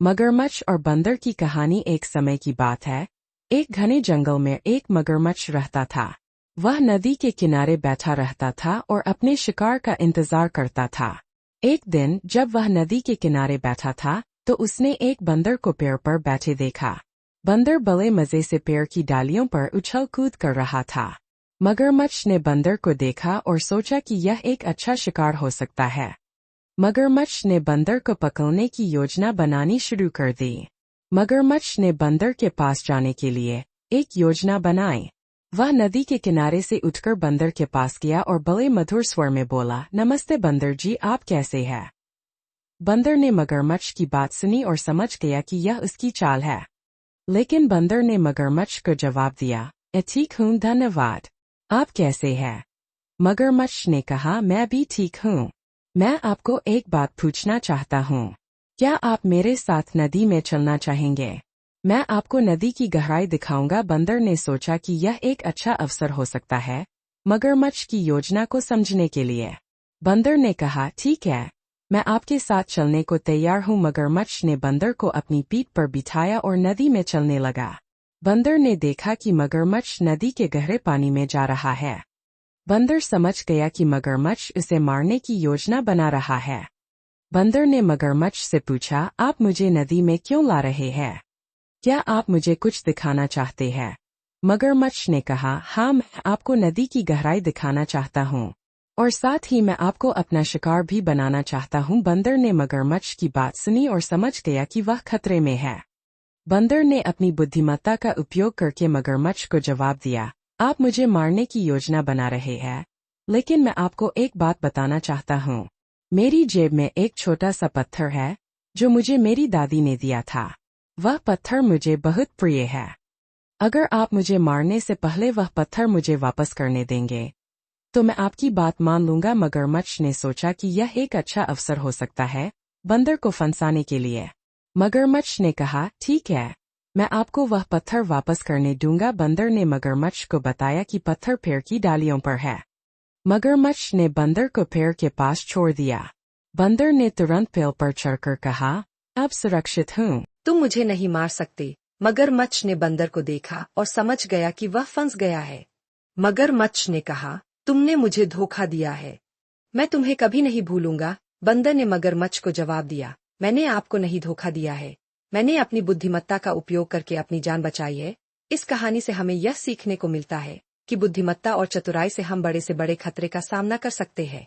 मगरमच्छ और बंदर की कहानी। एक समय की बात है। एक घने जंगल में एक मगरमच्छ रहता था। वह नदी के किनारे बैठा रहता था और अपने शिकार का इंतजार करता था। एक दिन जब वह नदी के किनारे बैठा था तो उसने एक बंदर को पेड़ पर बैठे देखा। बंदर बड़े मजे से पेड़ की डालियों पर उछल कूद कर रहा था। मगरमच्छ ने बंदर को देखा और सोचा कि यह एक अच्छा शिकार हो सकता है। मगरमच्छ ने बंदर को पकड़ने की योजना बनानी शुरू कर दी। मगरमच्छ ने बंदर के पास जाने के लिए एक योजना बनाई। वह नदी के किनारे से उठकर बंदर के पास गया और बड़े मधुर स्वर में बोला, नमस्ते बंदर जी, आप कैसे हैं? बंदर ने मगरमच्छ की बात सुनी और समझ गया कि यह उसकी चाल है। लेकिन बंदर ने मगरमच्छ को जवाब दिया, ठीक हूँ, धन्यवाद। आप कैसे हैं? मगरमच्छ ने कहा, मैं भी ठीक हूँ। मैं आपको एक बात पूछना चाहता हूँ। क्या आप मेरे साथ नदी में चलना चाहेंगे? मैं आपको नदी की गहराई दिखाऊंगा। बंदर ने सोचा कि यह एक अच्छा अवसर हो सकता है मगरमच्छ की योजना को समझने के लिए। बंदर ने कहा, ठीक है, मैं आपके साथ चलने को तैयार हूँ। मगरमच्छ ने बंदर को अपनी पीठ पर बिठाया और नदी में चलने लगा। बंदर ने देखा कि मगरमच्छ नदी के गहरे पानी में जा रहा है। बंदर समझ गया कि मगरमच्छ उसे मारने की योजना बना रहा है। बंदर ने मगरमच्छ से पूछा, आप मुझे नदी में क्यों ला रहे हैं? क्या आप मुझे कुछ दिखाना चाहते हैं? मगरमच्छ ने कहा, हाँ, मैं आपको नदी की गहराई दिखाना चाहता हूँ और साथ ही मैं आपको अपना शिकार भी बनाना चाहता हूँ। बंदर ने मगरमच्छ की बात सुनी और समझ गया कि वह खतरे में है। बंदर ने अपनी बुद्धिमत्ता का उपयोग करके मगरमच्छ को जवाब दिया, आप मुझे मारने की योजना बना रहे हैं, लेकिन मैं आपको एक बात बताना चाहता हूँ। मेरी जेब में एक छोटा सा पत्थर है जो मुझे मेरी दादी ने दिया था। वह पत्थर मुझे बहुत प्रिय है। अगर आप मुझे मारने से पहले वह पत्थर मुझे वापस करने देंगे तो मैं आपकी बात मान लूंगा। मगरमच्छ ने सोचा कि यह एक अच्छा अवसर हो सकता है बंदर को फंसाने के लिए। मगरमच्छ ने कहा, ठीक है, मैं आपको वह पत्थर वापस करने दूंगा। बंदर ने मगरमच्छ को बताया कि पत्थर पेड़ की डालियों पर है। मगरमच्छ ने बंदर को पेड़ के पास छोड़ दिया। बंदर ने तुरंत पेड़ पर चढ़कर कहा, अब सुरक्षित हूँ। तुम मुझे नहीं मार सकते। मगरमच्छ ने बंदर को देखा और समझ गया कि वह फंस गया है। मगरमच्छ ने कहा, तुमने मुझे धोखा दिया है। मैं तुम्हें कभी नहीं भूलूंगा। बंदर ने मगरमच्छ को जवाब दिया, मैंने आपको नहीं धोखा दिया है। मैंने अपनी बुद्धिमत्ता का उपयोग करके अपनी जान बचाई है। इस कहानी से हमें यह सीखने को मिलता है कि बुद्धिमत्ता और चतुराई से हम बड़े से बड़े खतरे का सामना कर सकते हैं।